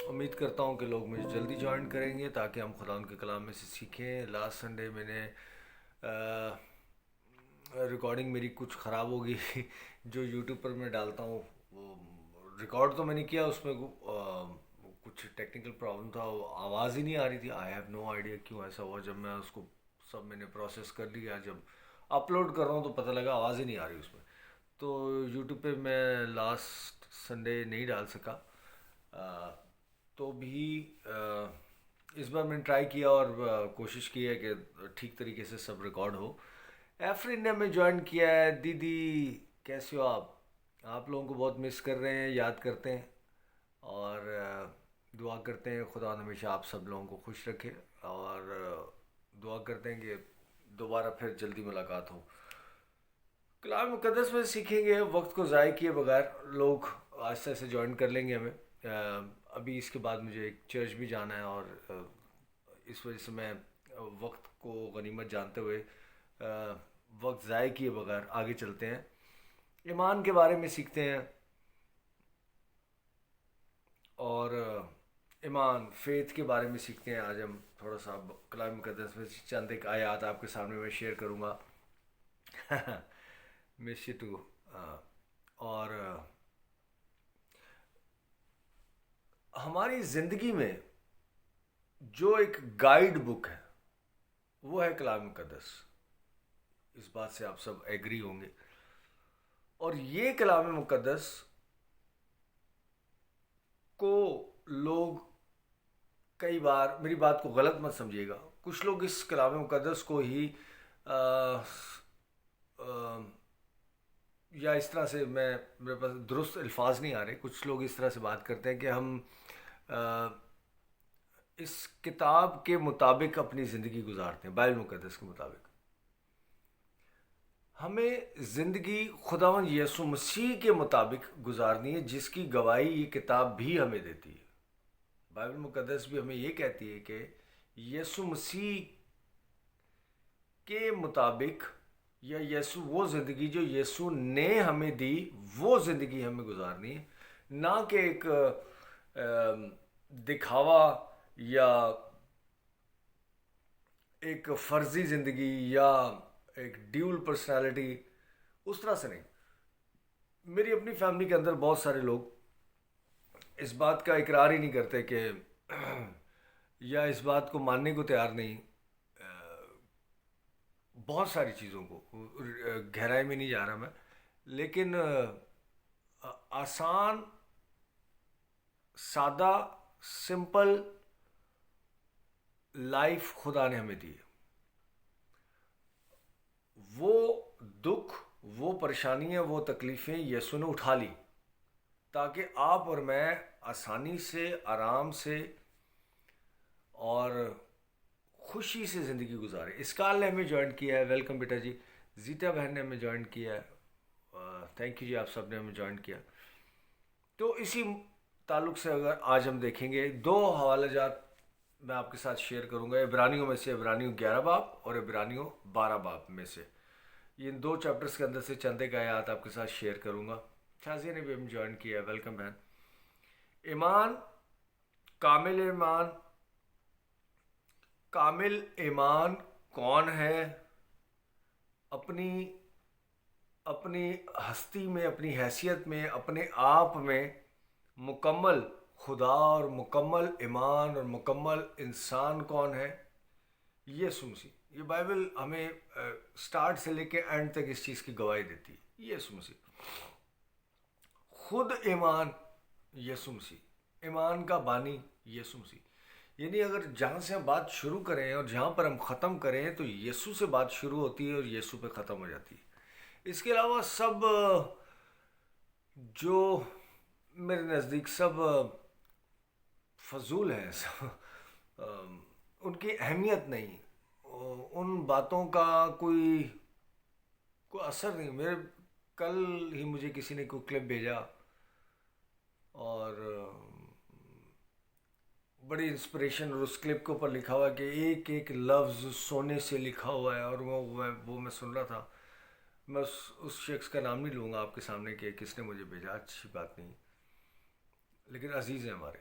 امید کرتا ہوں کہ لوگ مجھے جلدی جوائن کریں گے تاکہ ہم خدا ان کے کلام میں سے سیکھیں. لاسٹ سنڈے میں نے ریکارڈنگ میری کچھ خراب ہو گئی جو یوٹیوب پر میں ڈالتا ہوں وہ ریکارڈ تو میں نے کیا, اس میں کچھ ٹیکنیکل پرابلم تھا, وہ آواز ہی نہیں آ رہی تھی. آئی ہیو نو آئیڈیا کیوں ایسا ہوا. جب میں اس کو سب میں نے پروسیس کر لیا, جب اپلوڈ کر رہا ہوں تو پتہ لگا آواز ہی نہیں آ رہی اس میں. تو یوٹیوب پہ میں لاسٹ سنڈے نہیں ڈال سکا. تو بھی اس بار میں نے ٹرائی کیا اور کوشش کی ہے کہ ٹھیک طریقے سے سب ریکارڈ ہو. ایفرین نے ہمیں جوائن کیا ہے. دیدی کیسے ہو آپ؟ آپ لوگوں کو بہت مس کر رہے ہیں, یاد کرتے ہیں, اور دعا کرتے ہیں خدا ہمیشہ آپ سب لوگوں کو خوش رکھے, اور دعا کرتے ہیں کہ دوبارہ پھر جلدی ملاقات ہو. کلام مقدس میں سیکھیں گے وقت کو ضائع کیے بغیر. لوگ آہستہ آہستہ جوائن کر لیں گے ہمیں. ابھی اس کے بعد مجھے ایک چرچ بھی جانا ہے, اور اس وجہ سے میں وقت کو غنیمت جانتے ہوئے وقت ضائع کیے بغیر آگے چلتے ہیں. ایمان کے بارے میں سیکھتے ہیں, اور ایمان فیتھ کے بارے میں سیکھتے ہیں. آج ہم تھوڑا سا کلام مقدس میں چند ایک آیات آپ کے سامنے میں شیئر کروں گا. Miss you to. اور ہماری زندگی میں جو ایک گائیڈ بک ہے وہ ہے کلام مقدس. اس بات سے آپ سب ایگری ہوں گے. اور یہ کلام مقدس کو لوگ کئی بار, میری بات کو غلط مت سمجھیے گا, کچھ لوگ اس کلام مقدس کو ہی یا اس طرح سے, میرے پاس درست الفاظ نہیں آ رہے, کچھ لوگ اس طرح سے بات کرتے ہیں کہ ہم اس کتاب کے مطابق اپنی زندگی گزارتے ہیں, بائبل مقدس کے مطابق. ہمیں زندگی خداوند یسوع مسیح کے مطابق گزارنی ہے, جس کی گواہی یہ کتاب بھی ہمیں دیتی ہے. بائبل مقدس بھی ہمیں یہ کہتی ہے کہ یسوع مسیح کے مطابق, یا یسوع وہ زندگی جو یسوع نے ہمیں دی وہ زندگی ہمیں گزارنی ہے, نہ کہ ایک دکھاوا یا ایک فرضی زندگی یا ایک ڈیول پرسنالٹی, اس طرح سے نہیں. میری اپنی فیملی کے اندر بہت سارے لوگ اس بات کا اقرار ہی نہیں کرتے کہ یا اس بات کو ماننے کو تیار نہیں. بہت ساری چیزوں کو, گہرائی میں نہیں جا رہا میں, لیکن آسان, سادہ, سمپل لائف خدا نے ہمیں دی ہے. وہ دکھ, وہ پریشانیاں, وہ تکلیفیں یسوع نے اٹھا لی تاکہ آپ اور میں آسانی سے, آرام سے اور خوشی سے زندگی گزارے. اسکال نے ہمیں جوائن کیا ہے, ویلکم بیٹا جی. زیتا بہن نے ہمیں جوائن کیا ہے, تھینک یو جی, آپ سب نے ہمیں جوائن کیا. تو اسی تعلق سے اگر آج ہم دیکھیں گے, دو حوالہ جات میں آپ کے ساتھ شیئر کروں گا. عبرانیوں میں سے عبرانیوں 11 باب اور عبرانیوں 12 باب میں سے, یہ ان دو چیپٹرز کے اندر سے چند ایک آیات آپ کے ساتھ شیئر کروں گا. شازیہ نے بھی ہم جوائن کیا ہے, ویلکم بہن. ایمان, کامل ایمان. کامل ایمان کون ہے؟ اپنی ہستی میں, اپنی حیثیت میں, اپنے آپ میں مکمل خدا اور مکمل ایمان اور مکمل انسان کون ہے؟ یسوع مسیح. یہ بائبل ہمیں سٹارٹ سے لے کے اینڈ تک اس چیز کی گواہی دیتی ہے. یسوع مسیح خود ایمان, یسوع مسیح ایمان کا بانی, یسوع مسیح. یعنی اگر جہاں سے ہم بات شروع کریں اور جہاں پر ہم ختم کریں تو یسوع سے بات شروع ہوتی ہے اور یسوع پہ ختم ہو جاتی ہے. اس کے علاوہ سب جو میرے نزدیک سب فضول ہیں, ان کی اہمیت نہیں, ان باتوں کا کوئی اثر نہیں. میرے کل ہی مجھے کسی نے کوئی کلپ بھیجا اور بڑی انسپریشن, اور اس کلپ کے اوپر لکھا ہوا ہے کہ ایک ایک لفظ سونے سے لکھا ہوا ہے, اور وہ میں سن رہا تھا. میں اس شخص کا نام نہیں لوں گا آپ کے سامنے کہ کس نے مجھے بھیجا, اچھی بات نہیں, لیکن عزیز ہیں ہمارے.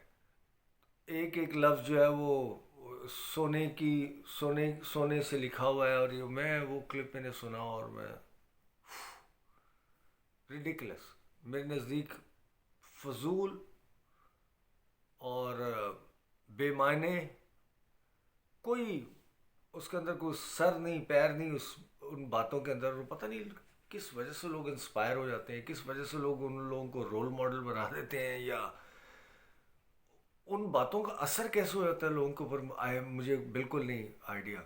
ایک ایک لفظ جو ہے وہ سونے کی سونے سے لکھا ہوا ہے. اور یہ میں وہ کلپ میں نے سنا اور میں ریڈیکلس میرے نزدیک فضول اور بے معنی. کوئی اس کے اندر کوئی سر نہیں پیر نہیں اس ان باتوں کے اندر. پتہ نہیں کس وجہ سے لوگ انسپائر ہو جاتے ہیں, کس وجہ سے لوگ ان لوگوں کو رول ماڈل بنا دیتے ہیں, یا ان باتوں کا اثر کیسے ہو جاتا ہے لوگوں کے اوپر. مجھے بالکل نہیں آئیڈیا.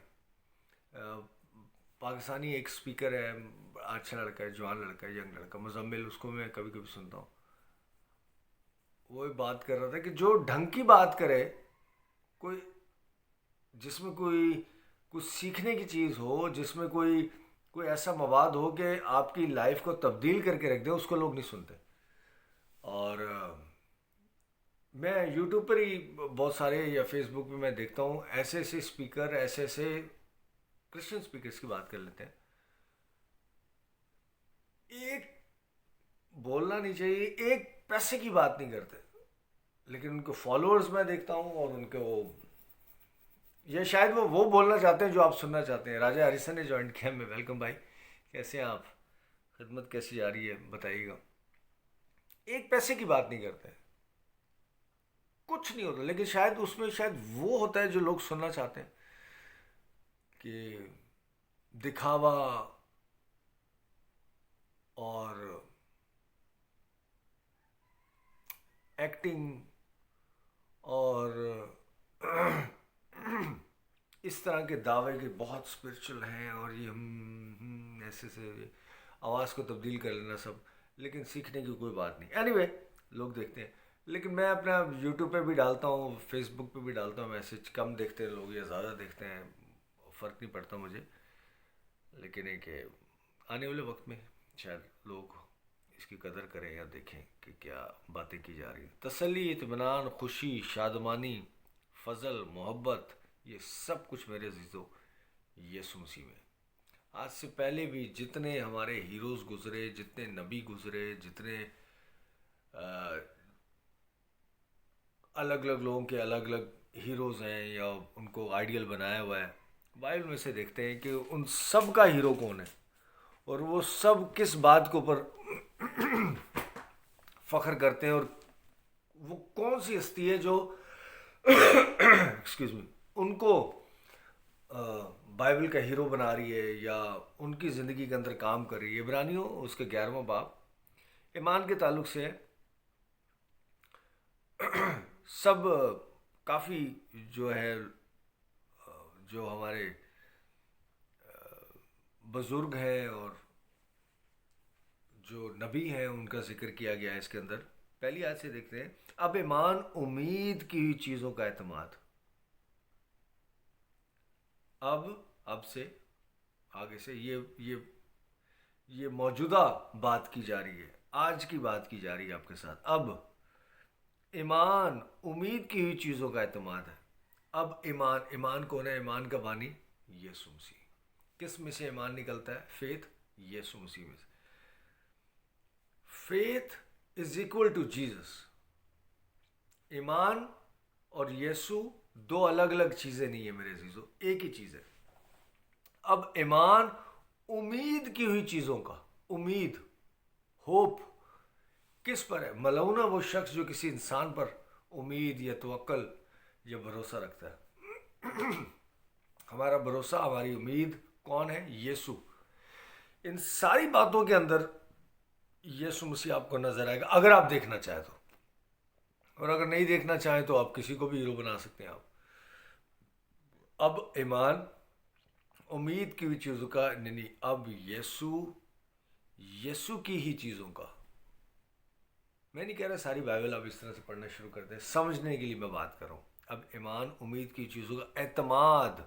پاکستانی ایک سپیکر ہے, اچھا لڑکا ہے, جوان لڑکا ہے, ینگ لڑکا, مزمل, اس کو میں کبھی کبھی سنتا ہوں. وہ بات کر رہا تھا کہ جو ڈھنگ کی بات کرے, کوئی جس میں کوئی کچھ سیکھنے کی چیز ہو, جس میں کوئی ایسا مواد ہو کہ آپ کی لائف کو تبدیل کر کے رکھ دے, اس کو لوگ نہیں سنتے. اور میں یوٹیوب پر ہی بہت سارے یا فیس بک پہ میں دیکھتا ہوں ایسے ایسے اسپیکر, ایسے ایسے کرسچن اسپیکرس کی بات کر لیتے ہیں. ایک بولنا نہیں چاہیے, ایک پیسے کی بات نہیں کرتے, لیکن ان کو فالوورز میں دیکھتا ہوں اور ان کے وہ یہ شاید وہ بولنا چاہتے ہیں جو آپ سننا چاہتے ہیں. راجہ ہریسن نے جوائن کیا. میں ویلکم بھائی, کیسے ہیں آپ, خدمت کیسی جا رہی ہے بتائیے گا. ایک پیسے کی بات نہیں کرتے, کچھ نہیں ہوتا, لیکن شاید اس میں شاید وہ ہوتا ہے جو لوگ سننا چاہتے ہیں کہ دکھاوا اور ایکٹنگ اور اس طرح کے دعوے کے بہت اسپرچل ہیں, اور یہ ایسے سے آواز کو تبدیل کر لینا سب, لیکن سیکھنے کی کوئی بات نہیں. اینی وے لوگ دیکھتے ہیں, لیکن میں اپنا یوٹیوب پہ بھی ڈالتا ہوں, فیس بک پہ بھی ڈالتا ہوں میسج. کم دیکھتے ہیں لوگ یا زیادہ دیکھتے ہیں, فرق نہیں پڑتا مجھے, لیکن ہے کہ آنے والے وقت میں شاید لوگ اس کی قدر کریں یا دیکھیں کہ کیا باتیں کی جا رہی ہیں. تسلی, اطمینان, خوشی, شادمانی, فضل, محبت, یہ سب کچھ میرے عزیزو یسوع مسیح میں. آج سے پہلے بھی جتنے ہمارے ہیروز گزرے, جتنے نبی گزرے, جتنے الگ الگ لوگوں کے الگ الگ ہیروز ہیں یا ان کو آئیڈیل بنایا ہوا ہے, بائبل میں سے دیکھتے ہیں کہ ان سب کا ہیرو کون ہے, اور وہ سب کس بات کے اوپر فخر کرتے ہیں, اور وہ کون سی ہستی ہے جو ایکسکیوز می ان کو بائبل کا ہیرو بنا رہی ہے یا ان کی زندگی کے اندر کام کر رہی ہے. عبرانیوں اس کے 11واں باب ایمان کے تعلق سے سب کافی جو ہے جو ہمارے بزرگ ہیں اور جو نبی ہیں ان کا ذکر کیا گیا ہے اس کے اندر. پہلی آیت سے دیکھتے ہیں, اب ایمان امید کی ہوئی چیزوں کا اعتماد. اب سے آگے سے یہ موجودہ بات کی جا رہی ہے, آج کی بات کی جا رہی ہے آپ کے ساتھ. اب ایمان امید کی ہوئی چیزوں کا اعتماد ہے. اب ایمان کون ہے؟ ایمان کا بانی یسوع مسیح. کس میں سے ایمان نکلتا ہے؟ فیتھ, یسوع مسیح میں سے. Faith is equal to Jesus. ایمان اور یسوع دو الگ الگ چیزیں نہیں ہیں میرے عزیزو, ایک ہی چیز ہے. اب ایمان امید کی ہوئی چیزوں کا, امید, ہوپ کس پر ہے؟ ملعون وہ شخص جو کسی انسان پر امید یا توکل یا بھروسہ رکھتا ہے. ہمارا بھروسہ, ہماری امید کون ہے؟ یسوع. ان ساری باتوں کے اندر یسوع مسیح آپ کو نظر آئے گا اگر آپ دیکھنا چاہیں تو, اور اگر نہیں دیکھنا چاہیں تو آپ کسی کو بھی ہیرو بنا سکتے ہیں آپ. اب ایمان امید کی ہوئی چیزوں کا نہیں, اب یسوع کی ہی چیزوں کا. میں نہیں کہہ رہا ساری بائبل آپ اس طرح سے پڑھنا شروع کر دیں, سمجھنے کے لیے میں بات کر رہا ہوں. اب ایمان امید کی چیزوں کا اعتماد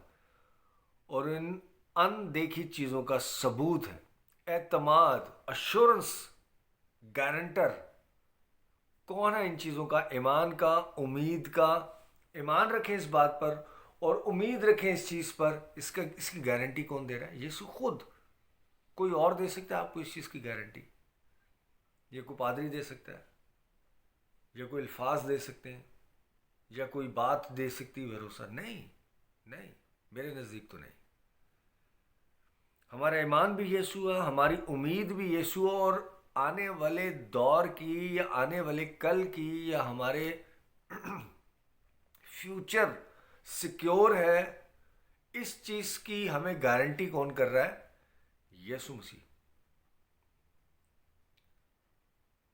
اور ان اندیکھی چیزوں کا ثبوت ہے. اعتماد, اشورنس, گارنٹر کون ہے ان چیزوں کا؟ ایمان کا, امید کا. ایمان رکھیں اس بات پر اور امید رکھیں اس چیز پر. اس کی گارنٹی کون دے رہا ہے؟ یسوع خود. کوئی اور دے سکتا ہے آپ کو اس چیز کی گارنٹی؟ یہ کوئی پادری دے سکتا ہے, یا کوئی الفاظ دے سکتے ہیں, یا کوئی بات دے سکتی بھروسہ؟ نہیں، نہیں، میرے نزدیک تو نہیں. ہمارا ایمان بھی یسوع ہے، ہماری امید بھی یسوع ہے، اور آنے والے دور کی یا آنے والے کل کی یا ہمارے فیوچر سیکیور ہے، اس چیز کی ہمیں گارنٹی کون کر رہا ہے؟ یسوع مسیح.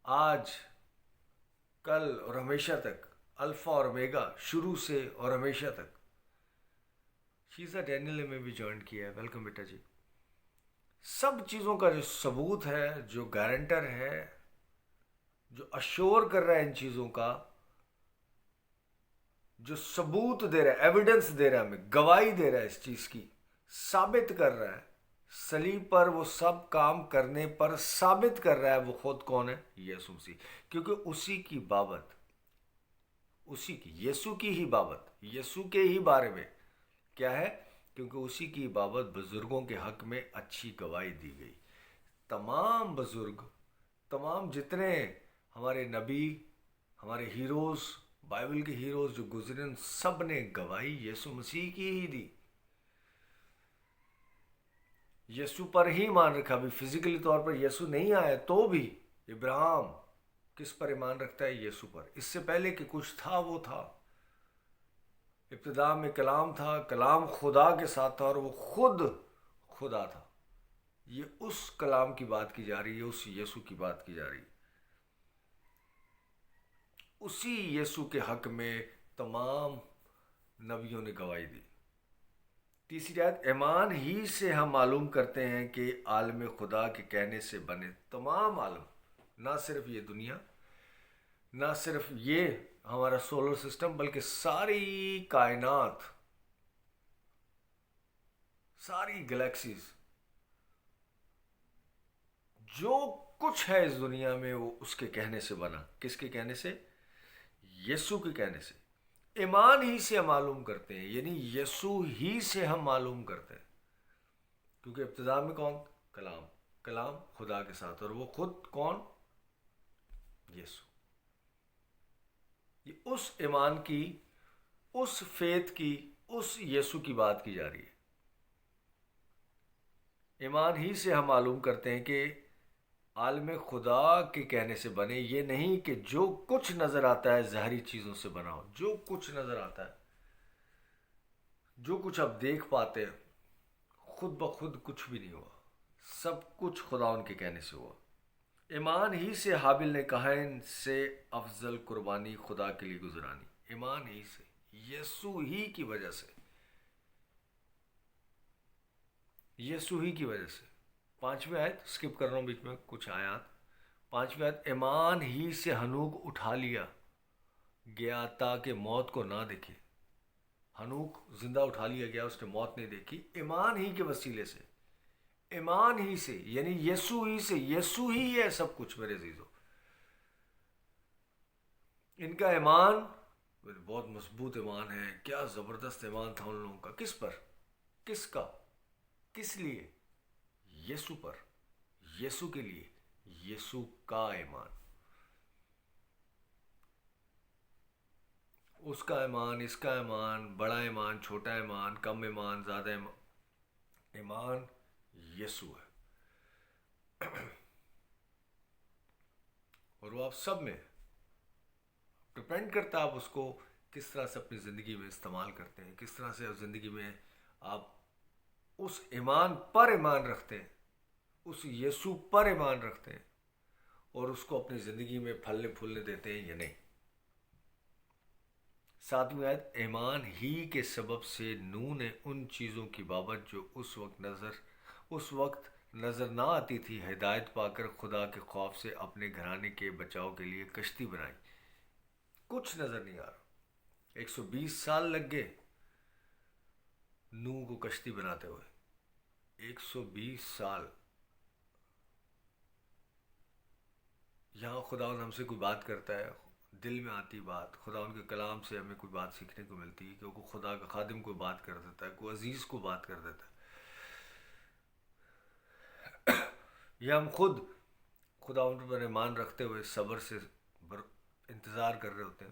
آج، کل اور ہمیشہ تک، الفا اور اومیگا، شروع سے اور ہمیشہ تک. شیزا ڈینیل نے میں بھی جوائن کیا ہے. ویلکم بیٹا جی. سب چیزوں کا جو ثبوت ہے، جو گارنٹر ہے، جو اشور کر رہا ہے ان چیزوں کا، جو ثبوت دے رہا ہے، ایویڈنس دے رہا ہے، ہمیں گواہی دے رہا ہے اس چیز کی، ثابت کر رہا ہے صلیب پر وہ سب کام کرنے پر ثابت کر رہا ہے. وہ خود کون ہے؟ یسوع مسیح. کیونکہ اسی کی بابت، اسی کی، یسوع کی ہی بابت، یسوع کے ہی بارے میں کیا ہے؟ کیونکہ اسی کی بابت بزرگوں کے حق میں اچھی گواہی دی گئی. تمام بزرگ، تمام جتنے ہمارے نبی، ہمارے ہیروز، بائبل کے ہیروز جو گزرے، ان سب نے گواہی یسوع مسیح کی ہی دی. یسوع پر ہی ایمان رکھا. بھی فزیکلی طور پر یسوع نہیں آیا تو بھی ابراہیم کس پر ایمان رکھتا ہے؟ یسوع پر. اس سے پہلے کہ کچھ تھا وہ تھا. ابتدا میں کلام تھا، کلام خدا کے ساتھ تھا، اور وہ خود خدا تھا. یہ اس کلام کی بات کی جا رہی ہے، اس یسوع کی بات کی جا رہی ہے. اسی یسوع کے حق میں تمام نبیوں نے گواہی دی. تیسری آیت، ایمان ہی سے ہم معلوم کرتے ہیں کہ عالم خدا کے کہنے سے بنے تمام عالم. نہ صرف یہ دنیا، نہ صرف یہ ہمارا سولر سسٹم، بلکہ ساری کائنات، ساری گلیکسیز، جو کچھ ہے اس دنیا میں، وہ اس کے کہنے سے بنا. کس کے کہنے سے؟ یسوع کے کہنے سے. ایمان ہی سے ہم معلوم کرتے ہیں، یعنی یسوع ہی سے ہم معلوم کرتے ہیں. کیونکہ ابتدا میں کون؟ کلام. کلام خدا کے ساتھ، اور وہ خود کون؟ یسوع. یہ اس ایمان کی، اس فیتھ کی، اس یسوع کی بات کی جا رہی ہے. ایمان ہی سے ہم معلوم کرتے ہیں کہ عالم خدا کے کہنے سے بنے. یہ نہیں کہ جو کچھ نظر آتا ہے ظاہری چیزوں سے بنا ہو. جو کچھ نظر آتا ہے، جو کچھ آپ دیکھ پاتے ہیں، خود بخود کچھ بھی نہیں ہوا. سب کچھ خدا ان کے کہنے سے ہوا. ایمان ہی سے حابل نے کائن سے افضل قربانی خدا کے لیے گزرانی. ایمان ہی سے، یسوع ہی کی وجہ سے، یسوع ہی کی وجہ سے. 5ویں آیت سکپ کر رہا ہوں بیچ میں کچھ آیات. 5ویں آیت، ایمان ہی سے ہنوک اٹھا لیا گیا تاکہ موت کو نہ دیکھے. ہنوک زندہ اٹھا لیا گیا، اس نے موت نہیں دیکھی. ایمان ہی کے وسیلے سے، ایمان ہی سے، یعنی یسوع ہی سے. یسوع ہی ہے سب کچھ میرے عزیزو. ان کا ایمان بہت مضبوط ایمان ہے. کیا زبردست ایمان تھا ان لوگوں کا. کس پر؟ کس کا؟ کس لیے؟ یسوع پر، یسوع کے لیے، یسوع کا ایمان. اس کا ایمان، اس کا ایمان، بڑا ایمان، چھوٹا ایمان، کم ایمان، زیادہ ایمان، ایمان یسوع ہے. اور وہ آپ سب میں ڈپینڈ کرتا ہے. آپ اس کو کس طرح سے اپنی زندگی میں استعمال کرتے ہیں، کس طرح سے زندگی میں آپ اس ایمان پر ایمان رکھتے ہیں، اس یسوع پر ایمان رکھتے ہیں، اور اس کو اپنی زندگی میں پھلنے پھولنے دیتے ہیں یا نہیں. 7ویں آیت، ایمان ہی کے سبب سے نوح نے ان چیزوں کی بابت جو اس وقت نظر نہ آتی تھی، ہدایت پا کر خدا کے خوف سے اپنے گھرانے کے بچاؤ کے لیے کشتی بنائی. کچھ نظر نہیں آ رہا. 120 سال لگ گئے نوح کو کشتی بناتے ہوئے. 120 سال. یہاں خدا ہم سے کوئی بات کرتا ہے، دل میں آتی بات، خدا ان کے کلام سے ہمیں کوئی بات سیکھنے کو ملتی ہے، کہ خدا کا خادم کوئی بات کر دیتا ہے، کوئی عزیز کو بات کر دیتا ہے. یا ہم خود خدا ان پر ایمان رکھتے ہوئے صبر سے انتظار کر رہے ہوتے ہیں.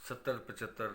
70 75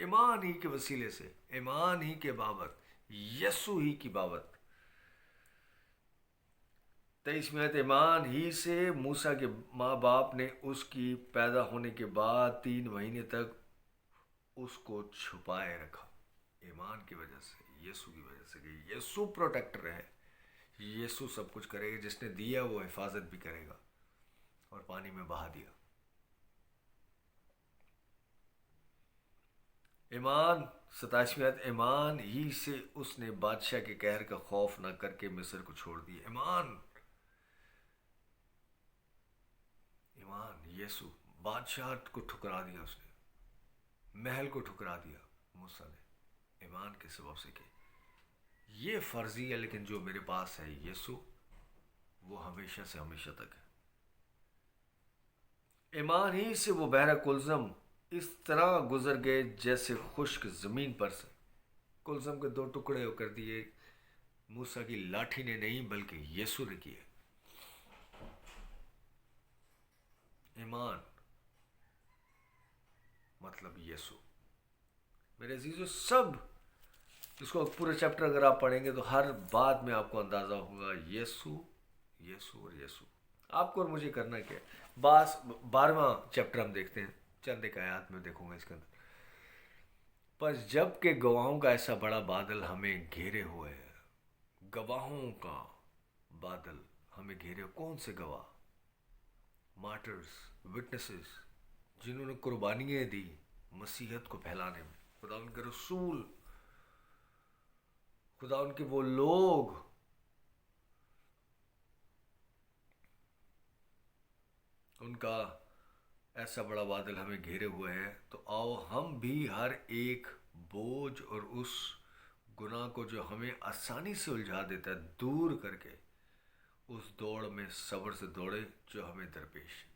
ایمان ہی کے وسیلے سے، ایمان ہی کے بابت، یسوع ہی کی بابت۔ 23 میں ایمان ہی سے موسیٰ کے ماں باپ نے اس کی پیدا ہونے کے بعد 3 مہینے تک اس کو چھپائے رکھا، ایمان کی وجہ سے، یسوع کی وجہ سے، کہ یسوع پروٹیکٹر ہے، یسوع سب کچھ کرے گا، جس نے دیا وہ حفاظت بھی کرے گا، اور پانی میں بہا دیا۔ ایمان 27 ایمان ہی سے اس نے بادشاہ کے قہر کا خوف نہ کر کے مصر کو چھوڑ دیا۔ ایمان، ایمان، یسوع بادشاہ کو ٹھکرا دیا، اس نے محل کو ٹھکرا دیا موسیٰ نے، ایمان کے سبب سے کہ یہ فرضی ہے، لیکن جو میرے پاس ہے یسوع، وہ ہمیشہ سے ہمیشہ تک ہے۔ ایمان ہی سے وہ بحر کلزم اس طرح گزر گئے جیسے خشک زمین پر سے۔ کلزم کے 2 ٹکڑے ہو کر دیے، موسیٰ کی لاٹھی نے نہیں بلکہ یسوع نے کیے۔ ایمان مطلب یسوع۔ میرے عزیزو، سب اس کو پورے چیپٹر اگر آپ پڑھیں گے تو ہر بات میں آپ کو اندازہ ہوگا یسوع، یسوع اور یسوع۔ آپ کو اور مجھے کرنا کیا ہے؟ 12واں چیپٹر ہم دیکھتے ہیں، چند ایک آیات میں دیکھوں گا اس کے اندر۔ پس جب کہ گواہوں کا ایسا بڑا بادل ہمیں گھیرے ہوئے ہے، گواہوں کا بادل ہمیں گھیرے، کون سے گواہ؟ مارٹرز، وٹنسز، جنہوں نے قربانیاں دی مسیحیت کو پھیلانے میں، خدا ان کے رسول، خدا ان کے وہ لوگ، ان کا ایسا بڑا بادل ہمیں گھیرے ہوئے ہے، تو آؤ ہم بھی ہر ایک بوجھ اور اس گناہ کو جو ہمیں آسانی سے الجھا دیتا ہے دور کر کے اس دوڑ میں صبر سے دوڑے جو ہمیں درپیش ہے۔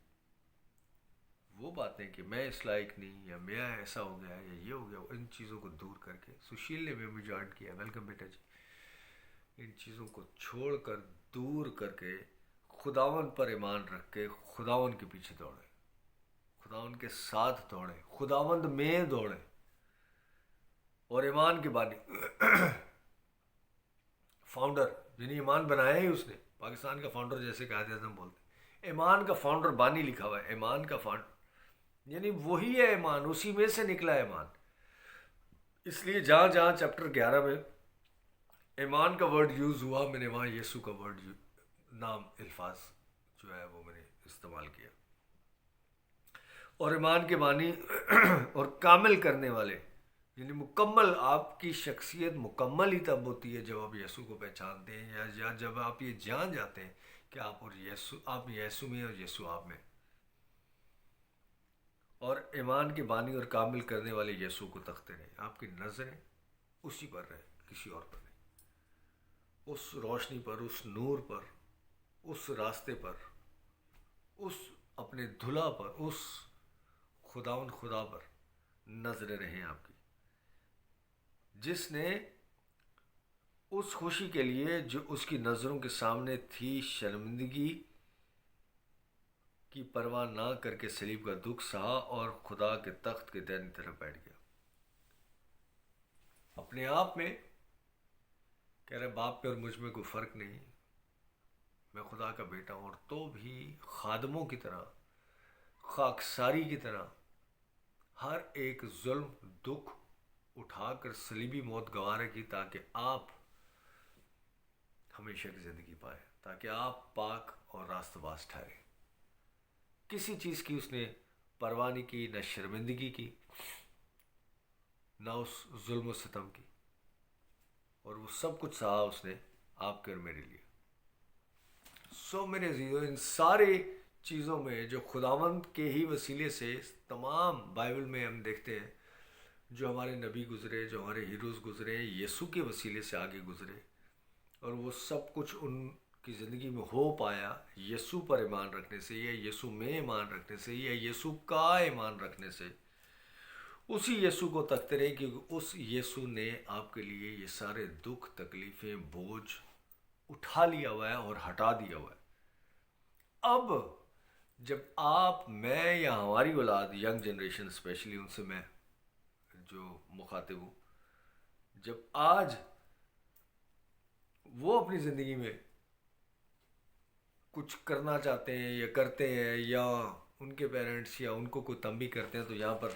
وہ باتیں کہ میں اس لائق نہیں، یا میرا ایسا ہو گیا یا یہ ہو گیا، ان چیزوں کو دور کر کے، سشیل نے بھی مجھے جوائن کیا، ویلکم بیٹا جی، ان چیزوں کو چھوڑ کر، دور کر کے، خداون پر ایمان رکھ کے خداون کے پیچھے دوڑے، خداون کے ساتھ دوڑے، خداوند میں دوڑے، اور ایمان کے بانی فاؤنڈر، یعنی ایمان بنایا ہی اس نے، پاکستان کا فاؤنڈر جیسے قائد اعظم بولتے ہیں، ایمان کا فاؤنڈر بانی لکھا ہوا ہے، ایمان کا فاؤنڈر یعنی وہی ہے ایمان، اسی میں سے نکلا ایمان۔ اس لیے جہاں جہاں چیپٹر 11 میں ایمان کا ورڈ یوز ہوا، میں نے وہاں یسوع کا ورڈ نام الفاظ جو ہے وہ میں نے استعمال کیا۔ اور ایمان کے معنی اور کامل کرنے والے، یعنی مکمل، آپ کی شخصیت مکمل ہی تب ہوتی ہے جب آپ یسوع کو پہچانتے ہیں، یا جب آپ یہ جان جاتے ہیں کہ آپ یسوع میں اور یسوع آپ میں۔ اور ایمان کے بانی اور کامل کرنے والے یسوع کو تکتے رہیں، آپ کی نظریں اسی پر رہیں، کسی اور پر نہیں، اس روشنی پر، اس نور پر، اس راستے پر، اس اپنے دھلا پر، اس خدا پر نظریں رہیں آپ کی، جس نے اس خوشی کے لیے جو اس کی نظروں کے سامنے تھی شرمندگی کی پرواہ نہ کر کے صلیب کا دکھ سہا اور خدا کے تخت کے دائیں طرف بیٹھ گیا۔ اپنے آپ میں کہہ رہے باپ پہ اور مجھ میں کوئی فرق نہیں، میں خدا کا بیٹا ہوں، اور تو بھی خادموں کی طرح، خاکساری کی طرح ہر ایک ظلم، دکھ اٹھا کر صلیبی موت گوارا کی، تاکہ آپ ہمیشہ کی زندگی پائے، تاکہ آپ پاک اور راست باز ٹھہرے۔ کسی چیز کی اس نے پرواہ نہیں کی، نہ شرمندگی کی، نہ اس ظلم و ستم کی، اور وہ سب کچھ سہا اس نے آپ کے اور میرے لیے۔ میرے عزیزو، ان ساری چیزوں میں جو خداوند کے ہی وسیلے سے تمام بائبل میں ہم دیکھتے ہیں، جو ہمارے نبی گزرے، جو ہمارے ہیروز گزرے، یسوع کے وسیلے سے آگے گزرے، اور وہ سب کچھ ان کی زندگی میں ہو پایا یسوع پر ایمان رکھنے سے، یا یسوع میں ایمان رکھنے سے، یا یسوع کا ایمان رکھنے سے۔ اسی یسوع کو تکتے رہے، کیونکہ اس یسوع نے آپ کے لیے یہ سارے دکھ، تکلیفیں، بوجھ اٹھا لیا ہوا ہے اور ہٹا دیا ہوا ہے۔ اب جب آپ، میں، یا ہماری اولاد، ینگ جنریشن اسپیشلی، ان سے میں جو مخاطب ہوں، جب آج وہ اپنی زندگی میں کچھ کرنا چاہتے ہیں یا کرتے ہیں، یا ان کے پیرنٹس یا ان کو کوئی تنبیہ کرتے ہیں، تو یہاں پر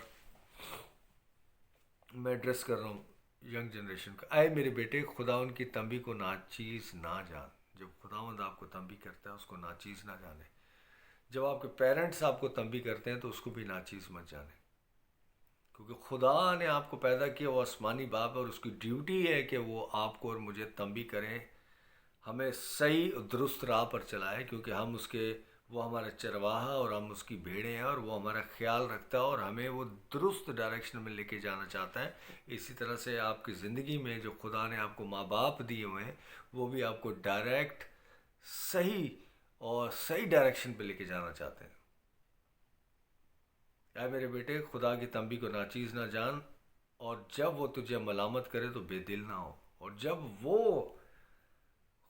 میں ایڈریس کر رہا ہوں ینگ جنریشن کا. اے میرے بیٹے، خدا ان کی تنبیہ کو ناچیز نہ جان. جب خداوند آپ کو تنبیہ کرتا ہے اس کو ناچیز نہ جانے. جب آپ کے پیرنٹس آپ کو تنبیہ کرتے ہیں تو اس کو بھی ناچیز مت جانے، کیونکہ خدا نے آپ کو پیدا کیا، وہ آسمانی باپ ہے، اور اس کی ڈیوٹی ہے کہ وہ آپ کو اور مجھے تنبیہ کریں، ہمیں صحیح اور درست راہ پر چلائے، کیونکہ ہم اس کے، وہ ہمارا چرواہا اور ہم اس کی بھیڑیں ہیں، اور وہ ہمارا خیال رکھتا ہے اور ہمیں وہ درست ڈائریکشن میں لے کے جانا چاہتا ہے. اسی طرح سے آپ کی زندگی میں جو خدا نے آپ کو ماں باپ دیے ہوئے ہیں، وہ بھی آپ کو ڈائریکٹ، صحیح اور صحیح ڈائریکشن پہ لے کے جانا چاہتے ہیں. اے میرے بیٹے، خدا کی تنبیہ کو ناچیز نہ جان، اور جب وہ تجھے ملامت کرے تو بے دل نہ ہو. اور جب وہ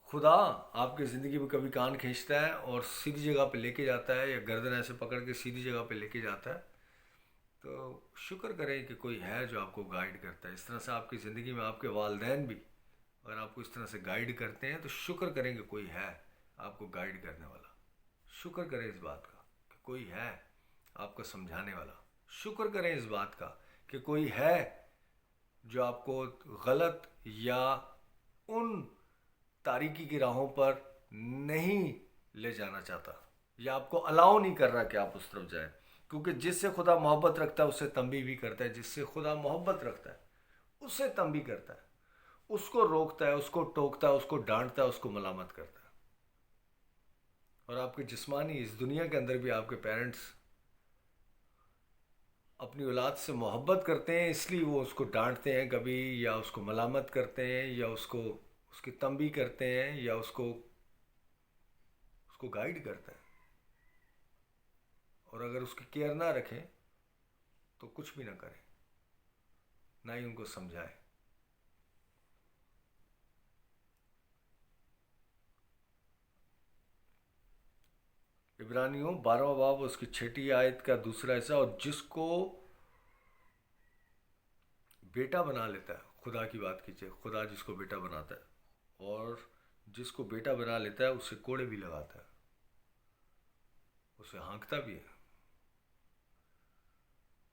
خدا آپ کی زندگی میں کبھی کان کھینچتا ہے اور سیدھی جگہ پہ لے کے جاتا ہے، یا گردن ایسے پکڑ کے سیدھی جگہ پہ لے کے جاتا ہے، تو شکر کریں کہ کوئی ہے جو آپ کو گائیڈ کرتا ہے. اس طرح سے آپ کی زندگی میں آپ کے والدین بھی اگر آپ کو اس طرح سے گائیڈ کرتے ہیں، تو شکر کریں کہ کوئی ہے آپ کو گائیڈ کرنے والا. شکر کریں اس بات کا کہ کوئی ہے آپ کو سمجھانے والا. شکر کریں اس بات کا کہ کوئی ہے جو آپ کو غلط یا ان تاریکی کی راہوں پر نہیں لے جانا چاہتا، یا آپ کو الاؤ نہیں کر رہا کہ آپ اس طرف جائیں. کیونکہ جس سے خدا محبت رکھتا ہے اس سے تنبیہ بھی کرتا ہے. جس سے خدا محبت رکھتا ہے اس سے تنبیہ کرتا ہے، اس کو روکتا ہے، اس کو ٹوکتا ہے، اس کو ڈانٹتا ہے، اس کو ملامت کرتا ہے. اور آپ کے جسمانی اس دنیا کے اندر بھی آپ کے پیرنٹس اپنی اولاد سے محبت کرتے ہیں، اس لیے وہ اس کو ڈانٹتے ہیں کبھی، یا اس کو ملامت کرتے ہیں، یا اس کی تنبیہ کرتے ہیں، یا اس کو گائیڈ کرتے ہیں. اور اگر اس کی کیئر نہ رکھیں تو کچھ بھی نہ کریں، نہ ہی ان کو سمجھائیں. عبرانیوں 12واں باب اس کی 6 آیت کا دوسرا حصہ. اور جس کو بیٹا بنا لیتا ہے، خدا کی بات کیجیے، خدا جس کو بیٹا بناتا ہے، اور جس کو بیٹا بنا لیتا ہے اسے کوڑے بھی لگاتا ہے، اسے ہانکتا بھی ہے.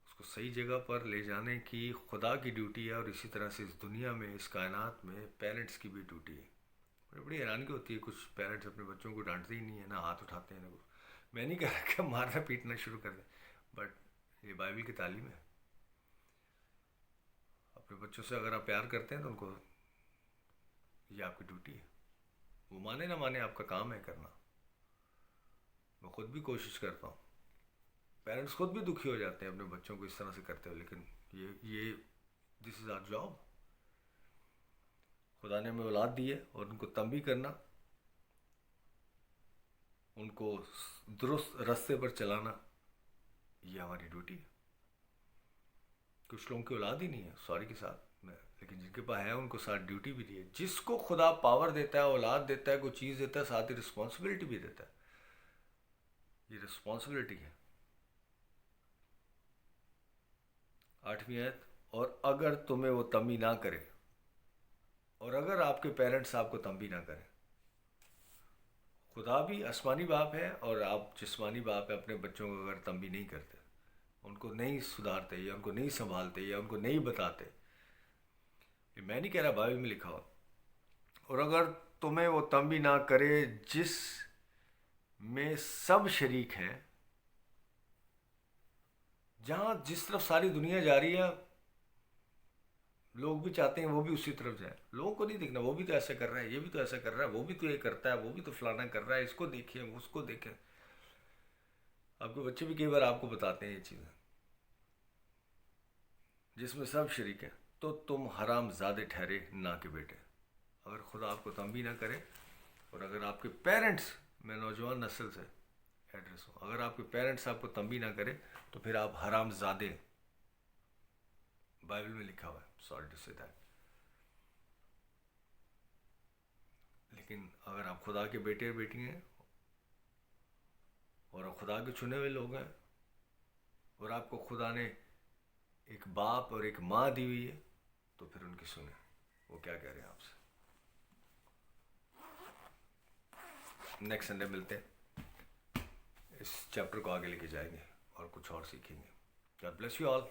اس کو صحیح جگہ پر لے جانے کی خدا کی ڈیوٹی ہے. اور اسی طرح سے اس دنیا میں، اس کائنات میں پیرنٹس کی بھی ڈیوٹی ہے. بڑی حیرانگی ہوتی ہے، کچھ پیرنٹس اپنے بچوں کو ڈانٹتے ہی نہیں ہیں، نہ ہاتھ اٹھاتے ہیں، نہ کچھ. میں نہیں کہہ رہا کہ مارنا پیٹنا شروع کر دیں، بٹ یہ بائبل کی تعلیم ہے. اپنے بچوں سے اگر آپ پیار کرتے ہیں تو ان کو، یہ آپ کی ڈیوٹی ہے. وہ مانے نہ مانے آپ کا کام ہے کرنا. میں خود بھی کوشش کرتا ہوں. پیرنٹس خود بھی دکھی ہو جاتے ہیں اپنے بچوں کو اس طرح سے کرتے ہوئے، لیکن یہ دس از آور جاب. خدا نے ہمیں اولاد دی ہے، اور ان کو تنبیہ کرنا، ان کو درست راستے پر چلانا، یہ ہماری ڈیوٹی ہے. کچھ لوگوں کی اولاد ہی نہیں ہے، سوری کے ساتھ میں، لیکن جن کے پاس ہے ان کو ساتھ ڈیوٹی بھی دی ہے. جس کو خدا پاور دیتا ہے، اولاد دیتا ہے، کوئی چیز دیتا ہے، ساتھ ہی رسپانسبلٹی بھی دیتا ہے. یہ رسپانسبلٹی ہے. 8ویں آیت. اور اگر تمہیں وہ تنبیہ نہ کرے، اور اگر آپ کے پیرنٹس آپ کو تنبیہ نہ کریں، خدا بھی آسمانی باپ ہے، اور آپ جسمانی باپ ہے، اپنے بچوں کو اگر تنبیہ نہیں کرتے، ان کو نہیں سدھارتے، یا ان کو نہیں سنبھالتے، یا ان کو نہیں بتاتے، یہ میں نہیں کہہ رہا، بائبل میں لکھا ہوا. اور اگر تمہیں وہ تنبیہ نہ کرے جس میں سب شریک ہیں، جہاں جس طرف ساری دنیا جا رہی ہے، لوگ بھی چاہتے ہیں وہ بھی اسی طرف جائیں. لوگوں کو نہیں دیکھنا وہ بھی تو ایسا کر رہا ہے، یہ بھی تو ایسا کر رہا ہے، وہ بھی تو یہ کرتا ہے، وہ بھی تو فلانا کر رہا ہے، اس کو دیکھیں، اس کو دیکھیں. آپ کے بچے بھی کئی بار آپ کو بتاتے ہیں یہ چیزیں. جس میں سب شریک ہیں تو تم حرام زادے ٹھہرے نہ کہ بیٹے. اگر خدا آپ کو تنبیہ نہ کرے، اور اگر آپ کے پیرنٹس، میں نوجوان نسل سے ایڈریس ہوں، اگر آپ کے پیرنٹس آپ کو تنبیہ نہ کرے تو پھر آپ حرام زادے. بائبل میں لکھا ہوا ہے، سوری ٹو سے دیٹ. لیکن اگر آپ خدا کے بیٹے اور بیٹی ہیں، اور آپ خدا کے چنے ہوئے لوگ ہیں، اور آپ کو خدا نے ایک باپ اور ایک ماں دی ہوئی ہے، تو پھر ان کی سنیں وہ کیا کہہ رہے ہیں آپ سے. نیکسٹ سنڈے ملتے ہیں، اس چیپٹر کو آگے لے کے جائیں گے اور کچھ اور سیکھیں گے. God bless you all.